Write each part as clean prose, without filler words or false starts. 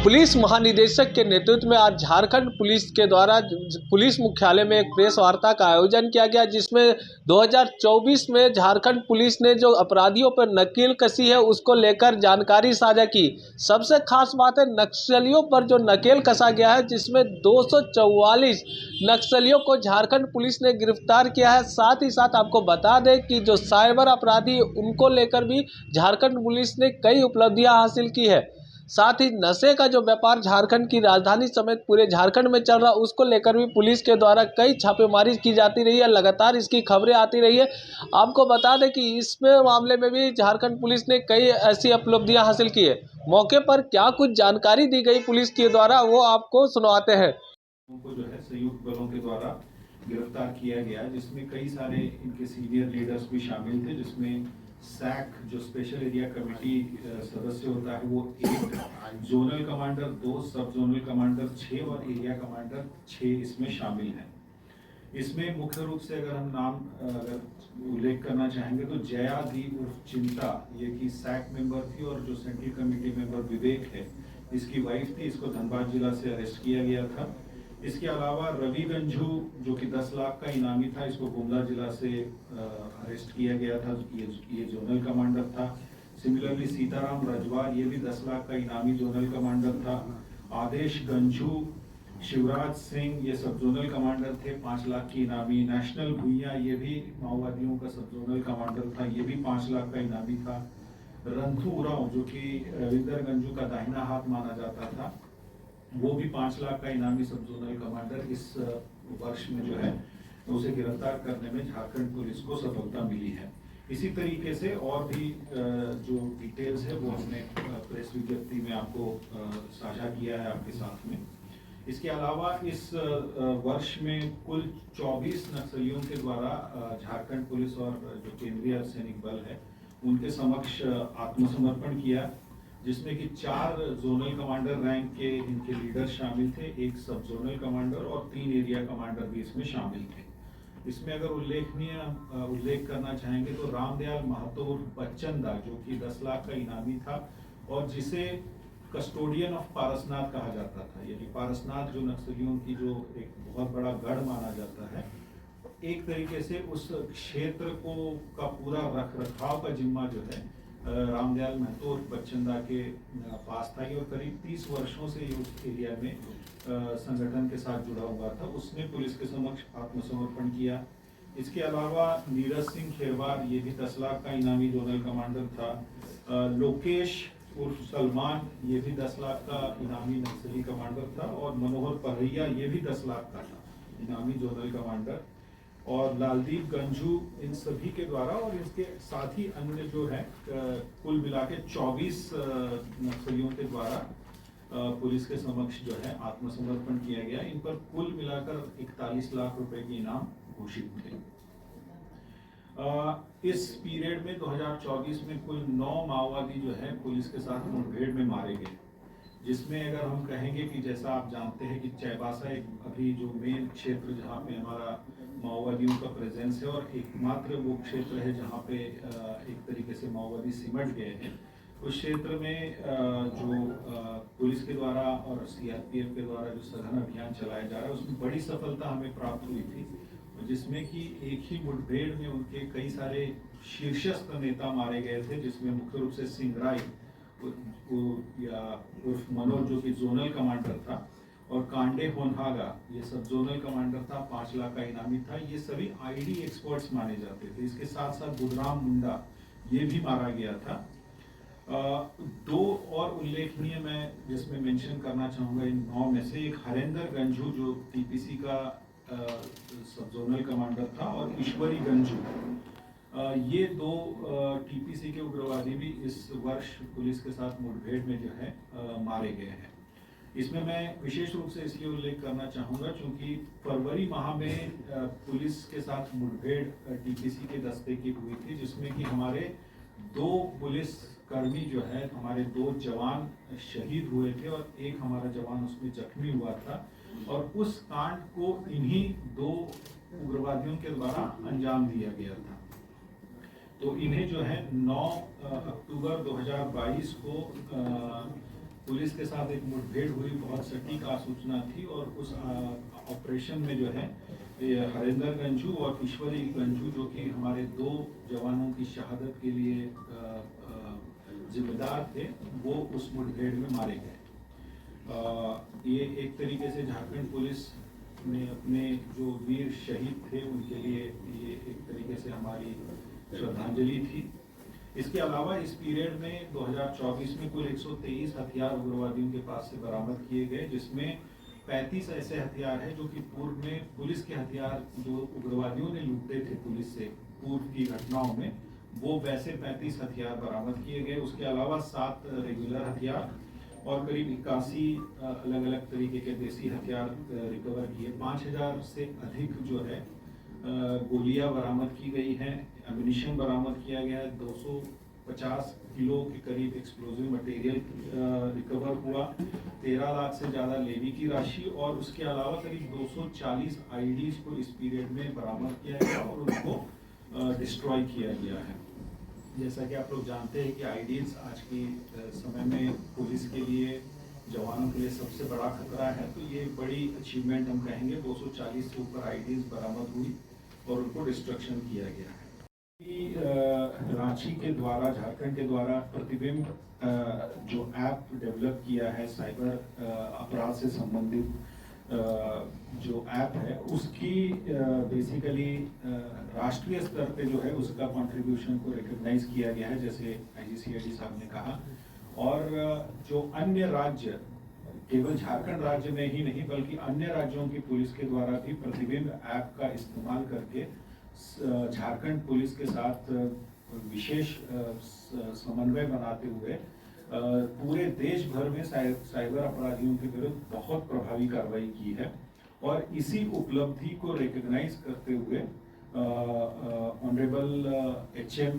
Police महानिदेशक के नेतृत्व में आज झारखंड पुलिस के द्वारा पुलिस मुख्यालय में एक प्रेस वार्ता का आयोजन किया गया, जिसमें 2024 में झारखंड पुलिस ने जो अपराधियों पर नकेल कसी है उसको लेकर जानकारी साझा की। सबसे खास बात है नक्सलियों पर जो नकेल कसा गया है, जिसमें 244 नक्सलियों को झारखंड पुलिस ने गिरफ्तार किया है। साथ ही साथ आपको बता दें कि जो साइबर अपराधी उनको लेकर भी झारखंड पुलिस ने कई उपलब्धियां हासिल की है। साथ ही नशे का जो व्यापार झारखंड की राजधानी समेत पूरे झारखंड में चल रहा, उसको लेकर भी पुलिस के द्वारा कई छापेमारी की जाती रही है। लगातार इसकी खबरें आती रही है। आपको बता दें कि इसमें मामले में भी झारखंड पुलिस ने कई ऐसी उपलब्धियां हासिल की है। मौके पर क्या कुछ जानकारी दी गई पुलिस के द्वारा, वो आपको सुनवाते हैं। उनको जो है संयुक्त बलों के द्वारा गिरफ्तार किया गया, जिसमें कई सारे इनके सीनियर लीडर्स भी शामिल थे, जिसमें सैक जो स्पेशल एरिया कमेटी सदस्य होता है वो 1, जोनल कमांडर 2, सब जोनल कमांडर 6 और एरिया कमांडर 6 इसमें शामिल हैं। इसमें मुख्य रूप से अगर हम नाम उल्लेख करना चाहेंगे तो जया दी उर्फ चिंता, ये की सैक मेंबर थी, और जो सेंट्रल कमेटी मेंबर विवेक है इसकी वाइफ थी। इसको धनबाद जिला से अरेस्ट किया गया था। इसके अलावा रवि गंजू जो कि 10 लाख का इनामी था, इसको गुमला जिला से अरेस्ट किया गया था। ये जोनल कमांडर था। सिमिलरली सीताराम रजवार, ये भी 10 लाख का इनामी जोनल कमांडर था। आदेश गंजू, शिवराज सिंह, ये सब जोनल कमांडर थे, 5 लाख की इनामी। नेशनल भुइया, ये भी माओवादियों का सब जोनल कमांडर था, ये भी 5 लाख का इनामी था। रंथू उरांव जो कि रविंदर गंजू का दाहिना हाथ माना जाता था, वो भी 5 लाख का इनामी सब जोनल कमांडर। इस वर्ष में जो है उसे गिरफ्तार करने में झारखंड पुलिस को सफलता मिली है। इसी तरीके से और भी जो डिटेल्स है वो हमने प्रेस विज्ञप्ति में आपको साझा किया है आपके साथ में। इसके अलावा इस वर्ष में कुल 24 नक्सलियों के द्वारा झारखंड पुलिस और जो केंद्रीय अर्धसैनिक बल है उनके समक्ष आत्मसमर्पण किया, जिसमें कि 4 जोनल कमांडर रैंक के इनके लीडर शामिल थे, 1 सब जोनल कमांडर और 3 एरिया कमांडर भी इसमें शामिल थे। इसमें अगर उल्लेख करना चाहेंगे तो रामदयाल महतो बच्चन दा, जो कि 10 लाख का इनामी था और जिसे कस्टोडियन ऑफ पारसनाथ कहा जाता था, यानी पारसनाथ जो नक्सलियों की जो एक बहुत बड़ा गढ़ माना जाता है, एक तरीके से उस क्षेत्र को का पूरा रख रखाव का जिम्मा जो है रामदयाल महतो बच्चनदा के पास था। और करीब 30 वर्षों से उस एरिया में संगठन के साथ जुड़ा हुआ था। उसने पुलिस के समक्ष आत्मसमर्पण किया। इसके अलावा नीरज सिंह खेरवार, ये भी 10 लाख का इनामी जोनल कमांडर था। लोकेश उर्फ सलमान, ये भी 10 लाख का इनामी नक्सली कमांडर था। और मनोहर परैया, ये भी 10 लाख का था इनामी जोनल कमांडर। और लालदीप गंजू, इन सभी के द्वारा और इसके साथ ही अन्य जो है कुल मिला के 24 नक्सलियों के द्वारा पुलिस के समक्ष जो है आत्मसमर्पण किया गया। इन पर कुल मिलाकर 41 लाख रुपए के इनाम घोषित थे। इस पीरियड में 2024 में कुल 9 माओवादी जो है पुलिस के साथ मुठभेड़ में मारे गए, जिसमें अगर हम कहेंगे कि जैसा आप जानते हैं कि चाईबासा एक अभी जो मेन क्षेत्र जहाँ पे हमारा माओवादियों का प्रेजेंस है और एकमात्र वो क्षेत्र है जहाँ पे एक तरीके से माओवादी सिमट गए हैं, उस क्षेत्र में जो पुलिस के द्वारा और सीआरपीएफ के द्वारा जो सघन अभियान चलाया जा रहा है उसमें बड़ी सफलता हमें प्राप्त हुई थी, जिसमें कि एक ही मुठभेड़ में उनके कई सारे शीर्षस्थ नेता मारे गए थे, जिसमें मुख्य रूप से सिंगराई या उर्फ मनोज जो कि जोनल कमांडर था, और कांडे होनहागा, ये सब जोनल कमांडर था, 5 लाख का इनामी था। ये सभी आईडी एक्सपर्ट्स माने जाते थे। इसके साथ साथ बुधराम मुंडा, ये भी मारा गया था। 2 और उल्लेखनीय मैं जिसमें मेंशन करना चाहूँगा इन 9 में से, एक हरेंद्र गंजू जो टीपीसी का सब जोनल कमांडर था, और ईश्वरी गंजू, ये 2 टीपीसी के उग्रवादी भी इस वर्ष पुलिस के साथ मुठभेड़ में जो है मारे गए हैं। इसमें मैं विशेष रूप से इसलिए उल्लेख करना चाहूँगा क्योंकि फरवरी माह में पुलिस के साथ मुठभेड़ टीपीसी के दस्ते की हुई थी, जिसमें कि हमारे 2 पुलिस कर्मी जो है, हमारे 2 जवान शहीद हुए थे और एक हमारा जवान उसमें जख्मी हुआ था। और उस कांड को इन्हीं 2 उग्रवादियों के द्वारा अंजाम दिया गया था। तो इन्हें जो है 9 अक्टूबर 2022 को पुलिस के साथ एक मुठभेड़ हुई, बहुत सटीक आसूचना थी और उस ऑपरेशन में जो है हरिंदर गंजू और ईश्वरी गंजू, जो कि हमारे 2 जवानों की शहादत के लिए जिम्मेदार थे, वो उस मुठभेड़ में मारे गए। ये एक तरीके से झारखंड पुलिस ने अपने जो वीर शहीद थे उनके लिए ये एक तरीके से हमारी श्रद्धांजलि थी। इसके अलावा इस पीरियड में 2024 में कुल 123 हथियार उग्रवादियों के पास से बरामद किए गए, जिसमें 35 ऐसे हथियार हैं जो कि पूर्व में पुलिस के हथियार जो उग्रवादियों ने लूटे थे पुलिस से पूर्व की घटनाओं में, वो वैसे 35 हथियार बरामद किए गए। उसके अलावा 7 रेगुलर हथियार और करीब 81 अलग अलग तरीके के देसी हथियार रिकवर किए। 5000 से अधिक जो है गोलियां बरामद की गई हैं, एम्यूनिशन बरामद किया गया है, 250 किलो के करीब एक्सप्लोजिव मटेरियल रिकवर हुआ, 13 लाख से ज़्यादा लेवी की राशि और उसके अलावा करीब 240 आईडीज को इस पीरियड में बरामद किया गया और उनको डिस्ट्रॉय किया गया है। जैसा कि आप लोग जानते हैं कि आईडीज आज की समय में पुलिस के लिए, जवानों के लिए सबसे बड़ा खतरा है, तो ये बड़ी अचीवमेंट हम कहेंगे। 240 से ऊपर आईडीज बरामद हुई और उनको डिस्ट्रक्शन किया गया है। रांची के द्वारा, झारखंड के द्वारा प्रतिबिंब जो ऐप डेवलप किया है साइबर अपराध से संबंधित जो ऐप है, उसकी बेसिकली राष्ट्रीय स्तर पे जो है उसका कंट्रीब्यूशन को रिकॉग्नाइज किया गया है, जैसे IGCID साहब ने कहा। और जो अन्य राज्य, केवल झारखंड राज्य में ही नहीं बल्कि अन्य राज्यों की पुलिस के द्वारा भी प्रतिबिंब ऐप का इस्तेमाल करके झारखंड पुलिस के साथ विशेष समन्वय बनाते हुए पूरे देश भर में साइबर अपराधियों के विरुद्ध बहुत प्रभावी कार्रवाई की है। और इसी उपलब्धि को रिकॉग्नाइज करते हुए honourable HM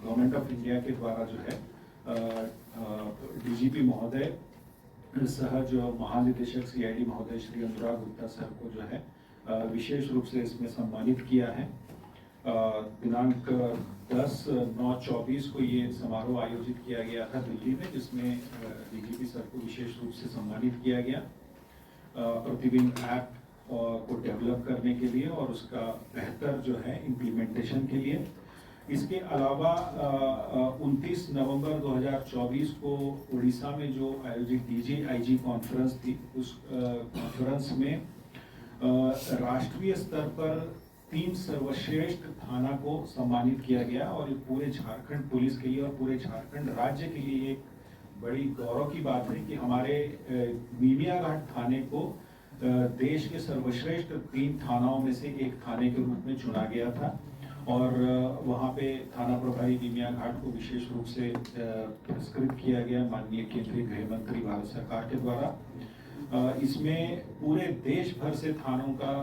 government of India के द्वारा जो है DGP महोदय सह जो महानिदेशक CID महोदय श्री अनुराग गुप्ता सर को जो है विशेष रूप से इसमें सम्मानित किया है। दिनांक 10/9/24 को ये समारोह आयोजित किया गया था दिल्ली में, जिसमें DGP सर को विशेष रूप से सम्मानित किया गया प्रतिबिंब ऐप को डेवलप करने के लिए और उसका बेहतर जो है इम्प्लीमेंटेशन के लिए। इसके अलावा 29 नवंबर 2024 को उड़ीसा में जो आयोजित DJIG कॉन्फ्रेंस थी, उस कॉन्फ्रेंस में राष्ट्रीय स्तर पर 3 सर्वश्रेष्ठ थाना को सम्मानित किया गया और पूरे झारखंड पुलिस के लिए और पूरे झारखंड राज्य के लिए एक बड़ी गौरव की बात है कि हमारे नीमियाघाट थाने को देश के सर्वश्रेष्ठ 3 थानाओं में से एक थाने के रूप में चुना गया था। और वहाँ पे थाना प्रभारी नीमियाघाट को विशेष रूप से पुरस्कृत किया गया माननीय केंद्रीय गृह मंत्री भारत सरकार के द्वारा। इसमें पूरे देश भर से थानों का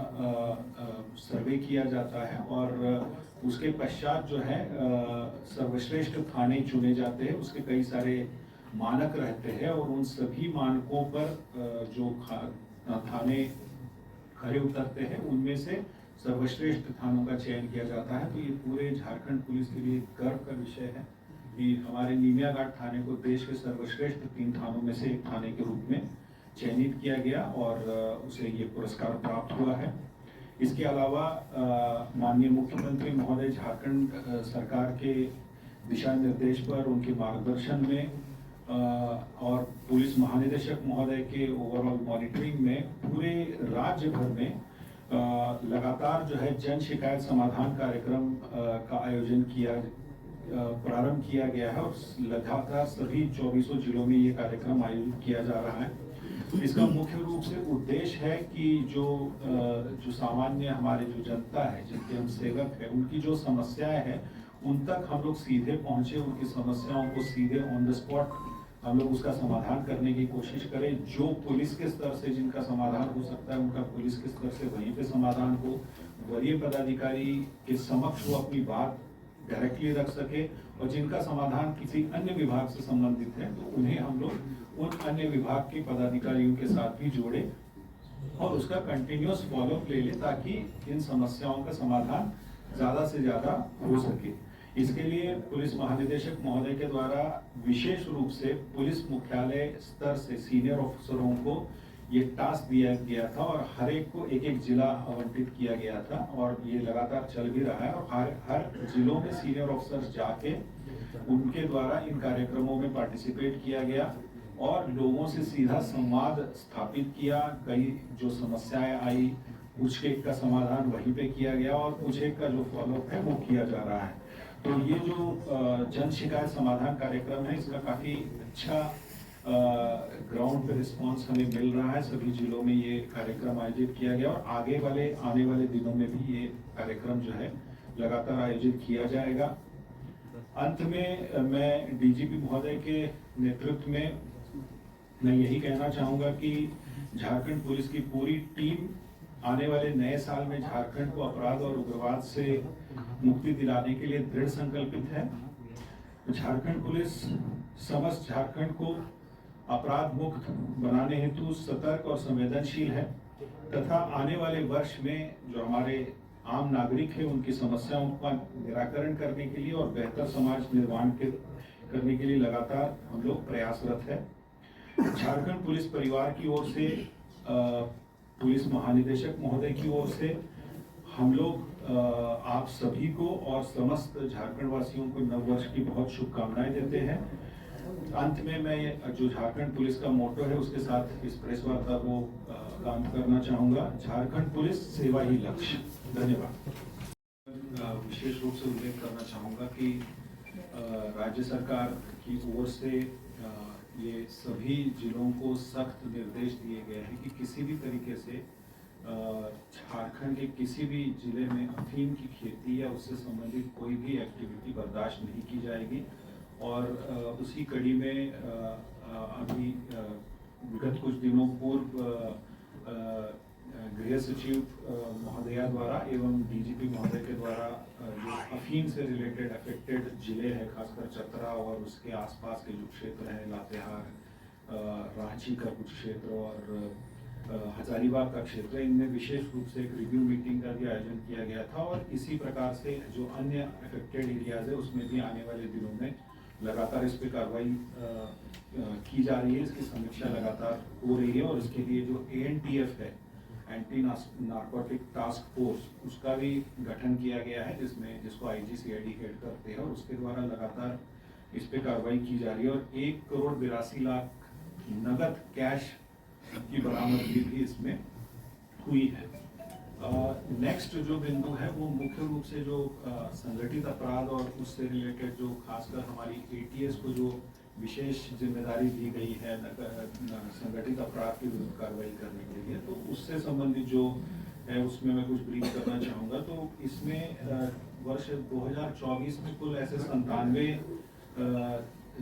सर्वे किया जाता है और उसके पश्चात जो है सर्वश्रेष्ठ थाने चुने जाते हैं। उसके कई सारे मानक रहते हैं और उन सभी मानकों पर जो थाने खरे उतरते हैं उनमें से सर्वश्रेष्ठ थानों का चयन किया जाता है। तो ये पूरे झारखंड पुलिस के लिए गर्व का विषय है कि हमारे नीमियाघाट थाने को देश के सर्वश्रेष्ठ 3 थानों में से एक थाने के रूप में चयनित किया गया और उसे ये पुरस्कार प्राप्त हुआ है। इसके अलावा माननीय मुख्यमंत्री महोदय झारखंड सरकार के दिशा निर्देश पर, उनके मार्गदर्शन में और पुलिस महानिदेशक महोदय के ओवरऑल मॉनिटरिंग में पूरे राज्य भर में लगातार जो है जन शिकायत समाधान कार्यक्रम का आयोजन प्रारंभ किया गया है और लगातार सभी 24 जिलों में ये कार्यक्रम आयोजित किया जा रहा है। इसका मुख्य रूप से उद्देश्य है कि जो सामान्य हमारे जो जनता है, जिनके हम सेवक है, उनकी जो समस्याएं हैं उन तक हम लोग सीधे पहुंचे, उनकी समस्याओं को सीधे ऑन द स्पॉट हम लोग उसका समाधान करने की कोशिश करें। जो पुलिस के स्तर से जिनका समाधान हो सकता है उनका पुलिस के स्तर से वहीं पे समाधान हो, वरीय पदाधिकारी के समक्ष वो अपनी बात डायरेक्टली रख सके और जिनका समाधान किसी अन्य विभाग से संबंधित है तो उन्हें हम लोग उन अन्य विभाग के पदाधिकारियों के साथ भी जोड़े और उसका कंटिन्यूअस फॉलोअप ले ले ताकि इन समस्याओं का समाधान ज़्यादा से ज़्यादा हो सके। इसके लिए पुलिस महानिदेशक महोदय के द्वारा विशेष रूप से पुलिस मुख्यालय स्तर से सीनियर ऑफिसरों को ये टास्क दिया गया था और हर एक को एक एक जिला आवंटित किया गया था और ये लगातार चल भी रहा है और हर जिलों में सीनियर ऑफिसर्स जाके उनके द्वारा इन कार्यक्रमों में पार्टिसिपेट किया गया और लोगों से सीधा संवाद स्थापित किया। कई जो समस्याएं आई कुछ एक का समाधान वहीं पे किया गया और कुछ एक का जो फॉलोअप है वो किया जा रहा है। तो ये जो जन शिकायत समाधान कार्यक्रम है इसका काफी अच्छा ग्राउंड पे रिस्पांस हमें मिल रहा है। सभी जिलों में ये कार्यक्रम आयोजित किया गया और आने वाले दिनों में भी ये कार्यक्रम जो है लगातार आयोजित किया जाएगा। अंत में मैं डीजीपी महोदय के नेतृत्व में मैं यही कहना चाहूंगा कि झारखंड पुलिस की पूरी टीम आने वाले नए साल में झारखंड को अपराध और उग्रवाद से मुक्ति दिलाने के लिए दृढ़ संकल्पित है। झारखंड पुलिस समस्त झारखंड को अपराध मुक्त बनाने हेतु सतर्क और संवेदनशील है तथा आने वाले वर्ष में जो हमारे आम नागरिक है उनकी समस्याओं का निराकरण करने के लिए और बेहतर समाज निर्माण करने के लिए लगातार हम लोग प्रयासरत है। झारखंड पुलिस परिवार की ओर से पुलिस महानिदेशक महोदय की ओर से हम लोग आप सभी को और समस्त झारखंड वासियों को नववर्ष की बहुत शुभकामनाएं देते हैं। अंत में मैं जो झारखंड पुलिस का मोटो है उसके साथ इस प्रेस वार्ता को काम करना चाहूंगा। झारखंड पुलिस सेवा ही लक्ष्य। धन्यवाद। विशेष रूप से उल्लेख करना चाहूंगा कि राज्य सरकार की ओर से ये सभी जिलों को सख्त निर्देश दिए गए हैं कि किसी भी तरीके से झारखंड के किसी भी जिले में अफीम की खेती या उससे संबंधित कोई भी एक्टिविटी बर्दाश्त नहीं की जाएगी। और उसी कड़ी में अभी विगत कुछ दिनों पूर्व गृह सचिव महोदया द्वारा एवं डीजीपी महोदय के द्वारा जो अफीम से रिलेटेड अफेक्टेड जिले हैं खासकर चतरा और उसके आसपास के जो क्षेत्र हैं लातेहार, रांची का कुछ क्षेत्र और हजारीबाग का क्षेत्र, इनमें विशेष रूप से एक रिव्यू मीटिंग का भी आयोजन किया गया था और इसी प्रकार से जो अन्य अफेक्टेड एरियाज है उसमें भी आने वाले दिनों में लगातार इस पर कार्रवाई की जा रही है। इसकी समीक्षा लगातार हो रही है और इसके लिए जो ANTF है, एंटी नार्कोटिक टास्क फोर्स, उसका भी गठन किया गया है जिसको IGCID हेड करते हैं और उसके द्वारा लगातार इस पे कार्रवाई की जा रही है और 1,82,00,000 नगद कैश की बरामदगी भी इसमें हुई है। नेक्स्ट जो बिंदु है वो मुख्य रूप से जो संगठित अपराध और उससे रिलेटेड जो खासकर हमारी ATS को जो विशेष जिम्मेदारी दी गई है संगठित अपराध के विरुद्ध कार्रवाई करने के लिए, तो उससे संबंधित जो है उसमें मैं कुछ ब्रीफ करना चाहूँगा। तो इसमें वर्ष 2024 में कुल ऐसे 97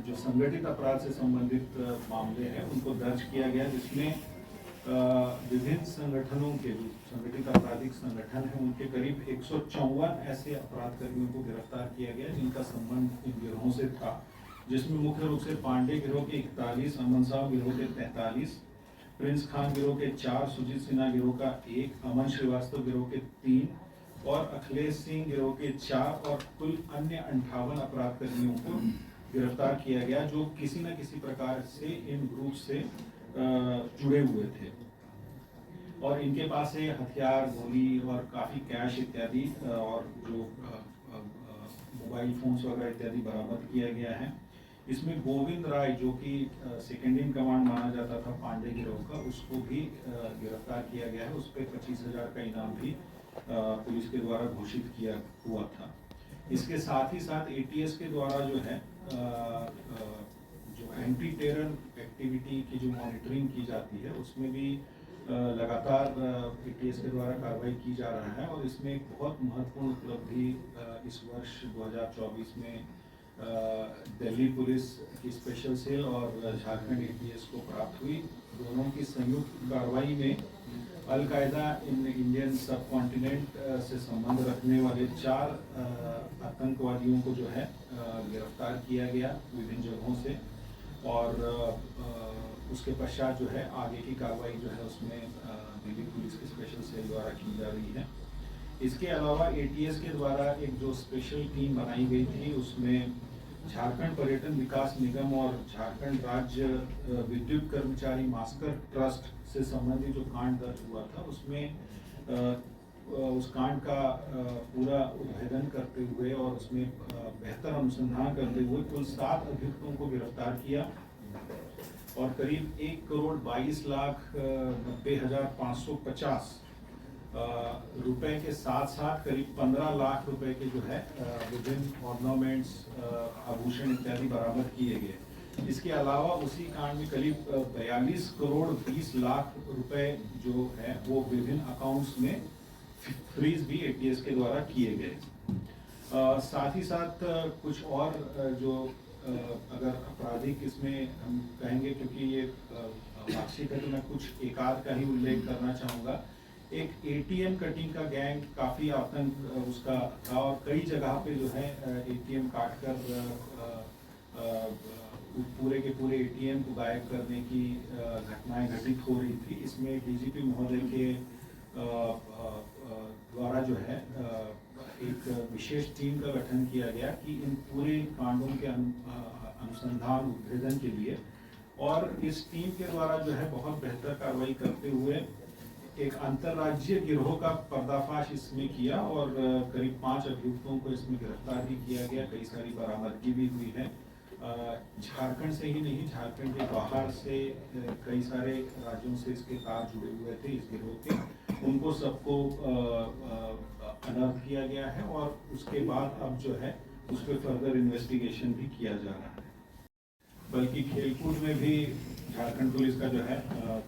जो संगठित अपराध से संबंधित मामले हैं उनको दर्ज किया गया, जिसमें विभिन्न संगठनों के जो संगठित आपराधिक संगठन हैं उनके करीब 154 ऐसे अपराध कर्मियों को गिरफ्तार किया गया जिनका संबंध इन गिरोहों से था, जिसमें मुख्य रूप से पांडे गिरोह के 41, अमन साहब गिरोह के 43, प्रिंस खान गिरोह के 4, सुजीत सिन्हा गिरोह का 1, अमन श्रीवास्तव गिरोह के 3 और अखिलेश सिंह गिरोह के 4 और कुल अन्य 58 अपराध कर्मियों को गिरफ्तार किया गया जो किसी न किसी प्रकार से इन ग्रुप से जुड़े हुए थे और इनके पास से हथियार, गोली और काफी कैश इत्यादि और जो मोबाइल फोन्स वगैरह इत्यादि बरामद किया गया है। इसमें गोविंद राय जो कि सेकेंड इन कमांड माना जाता था पांडे गिरोह का, उसको भी गिरफ्तार किया गया है। उस पर 25,000 का इनाम भी पुलिस के द्वारा घोषित किया हुआ था। इसके साथ ही साथ ATS के द्वारा जो है जो एंटी टेरर एक्टिविटी की जो मॉनिटरिंग की जाती है उसमें भी लगातार ATS के द्वारा कार्रवाई की जा रहा है और इसमें एक बहुत महत्वपूर्ण उपलब्धि इस वर्ष 2024 में दिल्ली पुलिस की स्पेशल सेल और झारखंड ATS को प्राप्त हुई। दोनों की संयुक्त कार्रवाई में अल-कायदा इन इंडियन सब कॉन्टिनेंट से संबंध रखने वाले 4 आतंकवादियों को जो है गिरफ्तार किया गया विभिन्न जगहों से और उसके पश्चात जो है आगे की कार्रवाई जो है उसमें दिल्ली पुलिस की स्पेशल सेल द्वारा की जा रही है। इसके अलावा एटीएस के द्वारा एक जो स्पेशल टीम बनाई गई थी उसमें झारखंड पर्यटन विकास निगम और झारखंड राज्य विद्युत कर्मचारी मास्टर ट्रस्ट से संबंधित जो कांड दर्ज हुआ था उसमें उस कांड का पूरा उद्भेदन करते हुए और उसमें बेहतर अनुसंधान करते हुए कुल 7 अभियुक्तों को गिरफ्तार किया और करीब 1,22,90,550 रुपए के साथ साथ करीब 15 लाख रुपए के जो है विभिन्न ऑर्नामेंट्स आभूषण इत्यादि बरामद किए गए। इसके अलावा उसी कांड में करीब 42 करोड़ 20 लाख रुपए जो है वो विभिन्न अकाउंट्स में फ्रीज भी एटीएस के द्वारा किए गए। साथ ही साथ कुछ और जो अगर आपराधिक इसमें हम कहेंगे क्योंकि ये वार्षिक है तो मैं कुछ एकाध का ही उल्लेख करना चाहूँगा। एक एटीएम कटिंग का गैंग काफ़ी आतंक उसका था और कई जगह पे जो है एटीएम काट कर पूरे के पूरे एटीएम को गायब करने की घटनाएं घटित हो रही थी। इसमें डीजीपी महोदय के द्वारा जो है एक विशेष टीम का गठन किया गया कि इन पूरे कांडों के अनुसंधान उद्भेदन के लिए, और इस टीम के द्वारा जो है बहुत बेहतर कार्रवाई करते हुए एक अंतर्राज्यीय गिरोह का पर्दाफाश इसमें किया और करीब 5 अभियुक्तों को इसमें गिरफ्तार भी किया गया। कई सारी बरामदगी भी हुई है। झारखंड से ही नहीं, झारखंड के बाहर से कई सारे राज्यों से इसके तार जुड़े हुए थे इस गिरोह के, उनको सबको अनर्थ किया गया है और उसके बाद अब जो है उस पर फर्दर इन्वेस्टिगेशन भी किया जा रहा है। बल्कि खेलकूद में भी झारखंड पुलिस का जो है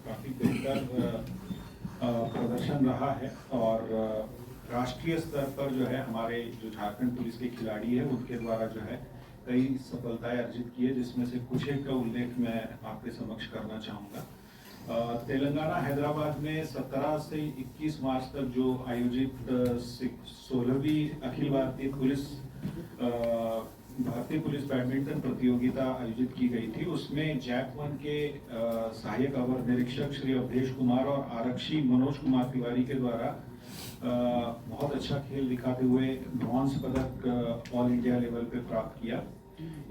काफ़ी बेहतर प्रदर्शन रहा है और राष्ट्रीय स्तर पर जो है हमारे जो झारखंड पुलिस के खिलाड़ी है उनके द्वारा जो है कई सफलताएं अर्जित की है, जिसमें से कुछ एक का उल्लेख मैं आपके समक्ष करना चाहूँगा। तेलंगाना हैदराबाद में 17 से 21 मार्च तक जो आयोजित 16वीं अखिल भारतीय पुलिस बैडमिंटन प्रतियोगिता आयोजित की गई थी, उसमें जैक 1 के सहायक अवर निरीक्षक श्री अवधेश कुमार और आरक्षी मनोज कुमार तिवारी के द्वारा बहुत अच्छा खेल दिखाते हुए ब्रॉन्ज पदक ऑल इंडिया लेवल पे प्राप्त किया।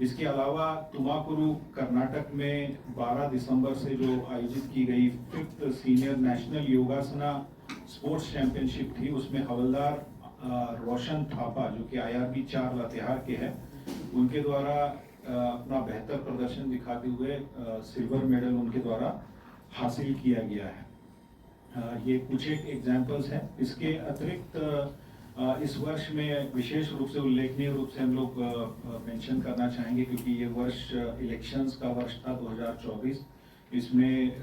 इसके अलावा तुमाकुरु कर्नाटक में 12 दिसंबर से जो आयोजित की गई 5th senior national योगासना sports championship थी, उसमें हवलदार रोशन थापा जो कि IRB 4 लातेहार के हैं, उनके द्वारा अपना बेहतर प्रदर्शन दिखाते हुए सिल्वर मेडल उनके द्वारा हासिल किया गया है। ये कुछ एक एग्जाम्पल्स हैं। इसके अतिरिक्त इस वर्ष में विशेष रूप से उल्लेखनीय रूप से हम लोग मेंशन करना चाहेंगे क्योंकि ये वर्ष इलेक्शंस का वर्ष था 2024। इसमें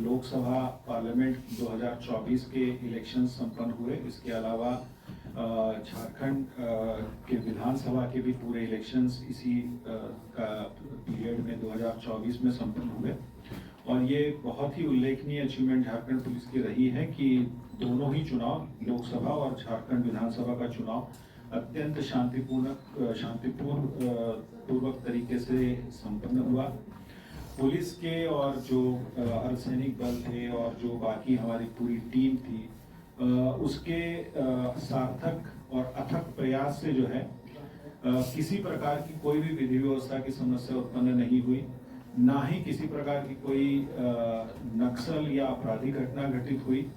लोकसभा पार्लियामेंट 2024 के इलेक्शंस संपन्न हुए। इसके अलावा झारखंड के विधानसभा के भी पूरे इलेक्शंस इसी का पीरियड में 2024 में संपन्न हुए और ये बहुत ही उल्लेखनीय अचीवमेंट झारखंड पुलिस की रही है कि दोनों ही चुनाव, लोकसभा और झारखंड विधानसभा का चुनाव अत्यंत शांतिपूर्ण पूर्वक तरीके से संपन्न हुआ। पुलिस के और जो अर्धसैनिक बल थे और जो बाकी हमारी पूरी टीम थी, उसके सार्थक और अथक प्रयास से जो है किसी प्रकार की कोई भी विधि व्यवस्था की समस्या उत्पन्न नहीं हुई, ना ही किसी प्रकार की कोई नक्सल या आपराधिक घटना घटित हुई।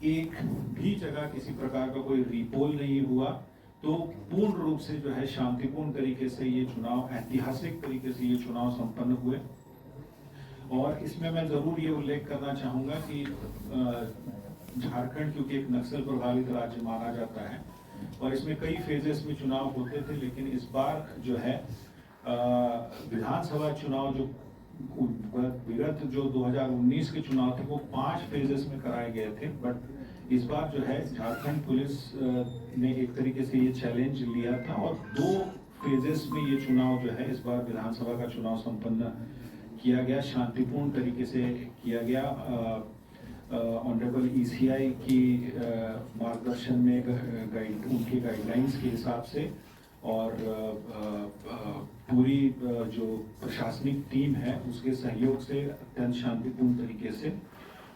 एक भी जगह किसी प्रकार का कोई रिपोल नहीं हुआ। तो पूर्ण रूप से जो है शांतिपूर्ण तरीके से ये चुनाव, ऐतिहासिक तरीके से ये चुनाव संपन्न हुए। और इसमें मैं जरूर ये उल्लेख करना चाहूँगा कि झारखंड क्योंकि एक नक्सल प्रभावित राज्य माना जाता है और इसमें कई फेजेस में चुनाव होते थे, लेकिन इस बार जो है विधानसभा चुनाव जो विगत जो 2019 के चुनाव थे वो 5 फेजेस में कराए गए थे, बट इस बार जो है झारखंड पुलिस ने एक तरीके से ये चैलेंज लिया था और 2 फेजेस में ये चुनाव जो है इस बार विधानसभा का चुनाव संपन्न किया गया, शांतिपूर्ण तरीके से किया गया। ऑनरेबल ECI की मार्गदर्शन में उनके गाइडलाइंस के हिसाब से और पूरी जो प्रशासनिक टीम है उसके सहयोग से अत्यंत शांतिपूर्ण तरीके से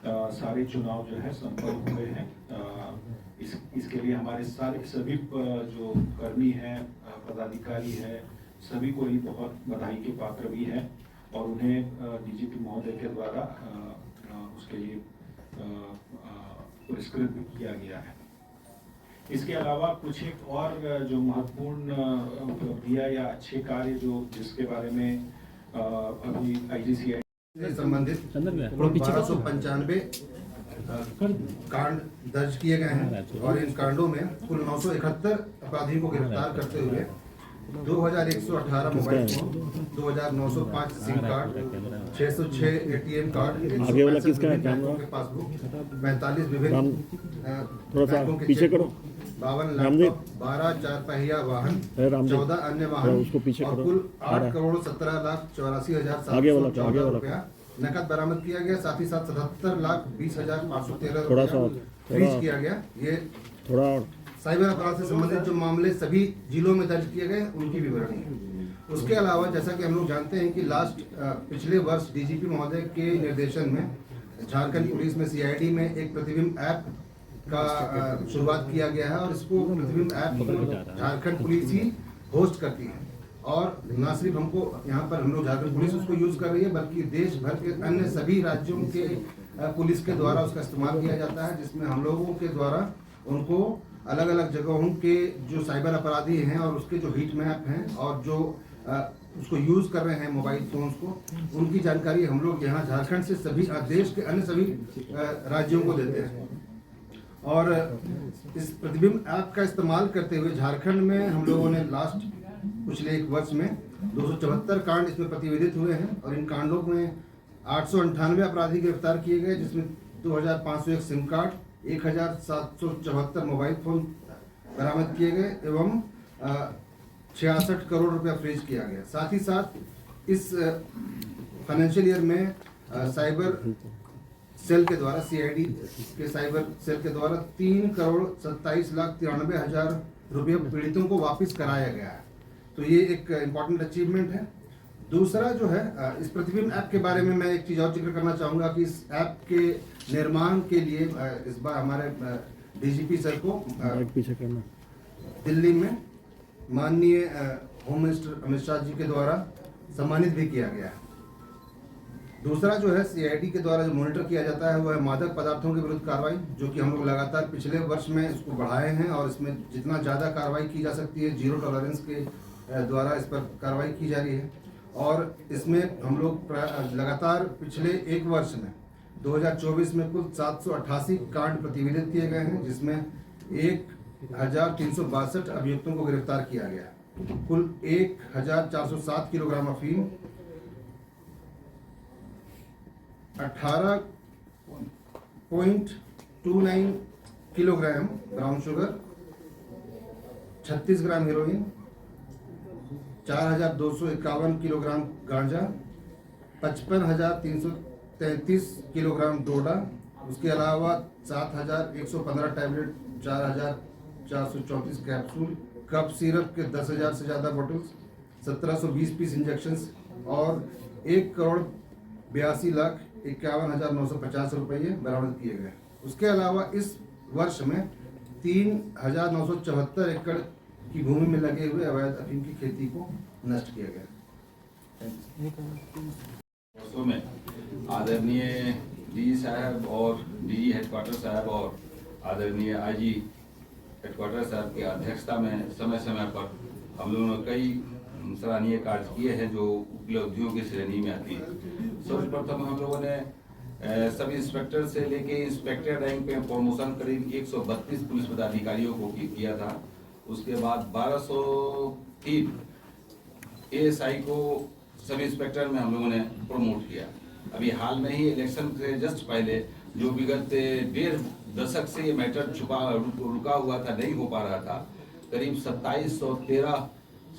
सारे चुनाव जो है संपन्न हुए हैं। इसके लिए हमारे सभी जो कर्मी हैं, पदाधिकारी हैं, सभी को ही बहुत बधाई के पात्र भी हैं और उन्हें डीजीपी महोदय के द्वारा उसके लिए पुरस्कृत भी किया गया है। इसके अलावा कुछ एक और जो महत्वपूर्ण उपलब्धियां या अच्छे कार्य जिसके बारे में अभी IGCID से संबंधित 1295 कांड दर्ज किए गए हैं और इन कांडों में कुल 971 अपराधियों को गिरफ्तार करते हुए 2118 mobile phone, 2905 SIM card, 606 ATM card, 165 बैंकों के पासबुक, 45 विभिन्न बैंकों के चेकबुक, 52 लैपटॉप, 12 चार पहिया वाहन, 14 अन्य वाहन और कुल 8,17,84,714 रुपया नकद बरामद किया गया। साथ ही साथ 77,20,513 रुपया फ्रीज किया गया। ये थोड़ा साइबर अपराध से संबंधित जो मामले सभी जिलों में दर्ज किए गए उनकी विवरणी है। उसके अलावा जैसा कि हम लोग जानते हैं कि पिछले वर्ष डीजीपी महोदय के निर्देशन में झारखंड पुलिस में CID में एक प्रतिबिंब ऐप का शुरुआत किया गया है और इसको प्रतिबिंब ऐप झारखंड पुलिस ही होस्ट करती है और न सिर्फ हमको यहाँ पर हम लोग झारखंड पुलिस उसको यूज कर रही है बल्कि देश भर के अन्य सभी राज्यों के पुलिस के द्वारा उसका इस्तेमाल किया जाता है, जिसमें हम लोगों के द्वारा उनको अलग अलग जगहों के जो साइबर अपराधी हैं और उसके जो हीट मैप हैं और जो उसको यूज कर रहे हैं मोबाइल फोन्स को, उनकी जानकारी हम लोग यहाँ झारखंड से सभी देश के अन्य सभी राज्यों को देते हैं। और इस प्रतिबिंब ऐप का इस्तेमाल करते हुए झारखंड में हम लोगों ने पिछले एक वर्ष में 274 कांड इसमें प्रतिवेदित हुए हैं और इन कांडों में 898 अपराधी गिरफ्तार किए गए, जिसमें 2501 सिम कार्ड, 1774 मोबाइल फोन बरामद किए गए एवं 66 करोड़ रुपया फ्रीज किया गया। साथ ही साथ इस फाइनेंशियल ईयर में साइबर सेल के द्वारा CID के साइबर सेल के द्वारा 3,27,93,000 रुपये पीड़ितों को वापस कराया गया है। तो ये एक इम्पॉर्टेंट अचीवमेंट है। दूसरा जो है इस प्रतिबिंब ऐप के बारे में मैं एक चीज़ और जिक्र करना चाहूँगा कि इस ऐप के निर्माण के लिए इस बार हमारे DGP सर को दिल्ली में माननीय होम मिनिस्टर अमित शाह जी के द्वारा सम्मानित भी किया गया है। दूसरा जो है CID के द्वारा जो मॉनिटर किया जाता है वो है मादक पदार्थों के विरुद्ध कार्रवाई, जो कि हम लोग लगातार पिछले वर्ष में इसको बढ़ाए हैं और इसमें जितना ज़्यादा कार्रवाई की जा सकती है जीरो टॉलरेंस के द्वारा इस पर कार्रवाई की जा रही है। और इसमें हम लोग लगातार पिछले एक वर्ष में 2024 में कुल 788 कांड प्रतिवेदित किए गए हैं, जिसमें 1,362 अभियुक्तों को गिरफ्तार किया गया। कुल 1,407 किलोग्राम अफीम, 18.29 किलोग्राम ब्राउन शुगर, 36 ग्राम हीरोइन, 4,251 किलोग्राम गांजा, 55,333 किलोग्राम डोडा, उसके अलावा 7,115 टैबलेट, 4,434 कैप्सूल, कप सिरप के 10,000 से ज़्यादा बोतल्स, 1,720 पीस इंजेक्शंस और 1,82,51,950 रुपये बरामद किए गए। उसके अलावा इस वर्ष में 3,974 एकड़ की भूमि में लगे हुए अवैध अफीम की खेती को नष्ट किया गया। वर्षों में आदरणीय DG साहब और DG हेडक्वार्टर साहब और आदरणीय IG हेडक्वार्टर साहब की अध्यक्षता में समय समय पर हम लोगों ने कई सराहनीय कार्य किए हैं जो उपलब्धियों की श्रेणी में आती है। सर्वप्रथम हम लोगों ने सब इंस्पेक्टर से लेके इंस्पेक्टर रैंक पे प्रमोशन करीब 132 पुलिस पदाधिकारियों को किया था। उसके बाद 1203 ASI को सब इंस्पेक्टर में हम लोगों ने प्रमोट किया। अभी हाल में ही इलेक्शन से जस्ट पहले जो विगत 1.5 दशक से ये मैटर रुका हुआ था, नहीं हो पा रहा था, करीब 2713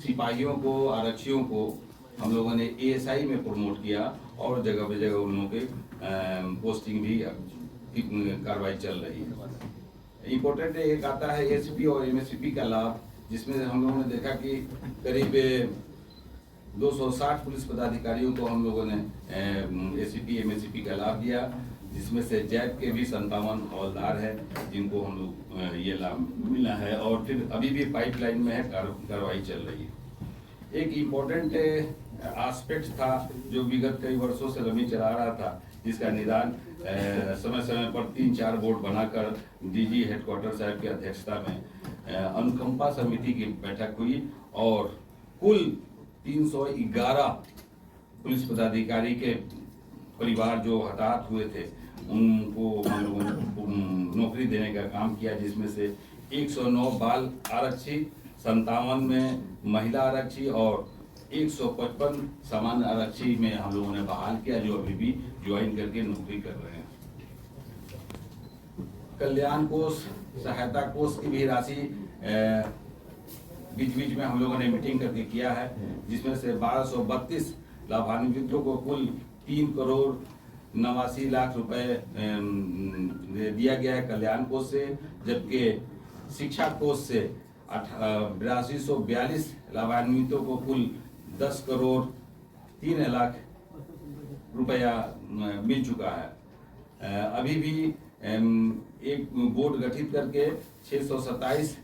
सिपाहियों को, आरक्षियों को हम लोगों ने ASI में प्रमोट किया और जगह पे जगह उन लोगों के पोस्टिंग भी कार्रवाई चल रही है। इम्पोर्टेंट एक आता है ACP और MSP का लाभ, जिसमें हम लोगों ने देखा कि करीब 260 पुलिस पदाधिकारियों को हम लोगों ने ACP MSP का लाभ दिया। जिसमें से जैप के भी 57 हवलदार हैं जिनको हम लोग ये लाभ मिला है, और फिर अभी भी पाइपलाइन में है, कार्रवाई चल रही है। एक इम्पोर्टेंट एस्पेक्ट था जो विगत कई वर्षों से रमी चला रहा था, जिसका निदान समय समय पर 3-4 बोर्ड बनाकर डीजी हेडक्वार्टर साहब की अध्यक्षता में अनुकंपा समिति की बैठक हुई, और कुल 311 पुलिस पदाधिकारी के परिवार जो हताहत हुए थे उनको हम लोगों ने नौकरी देने का काम किया, जिसमें से 109 बाल आरक्षी, 57 में महिला आरक्षी और 155 सामान्य आरक्षी में हम लोगों ने बहाल किया, जो अभी भी ज्वाइन करके नौकरी कर रहे हैं। कल्याण कोष, सहायता कोष की भी राशि बीच बीच में हम लोगों ने मीटिंग करके किया है, जिसमें से 1232 लाभान्वितों को कुल 3,89,00,000 रुपए दिया गया है कल्याण कोष से, जबकि शिक्षा कोष से 8242 लाभान्वितों को कुल 10,03,00,000 रुपया मिल चुका है। अभी भी एक बोर्ड गठित करके 627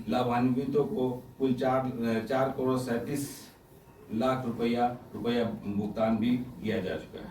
लाभान्वितों को कुल 4,37,00,000 रुपया भुगतान भी किया जा चुका है।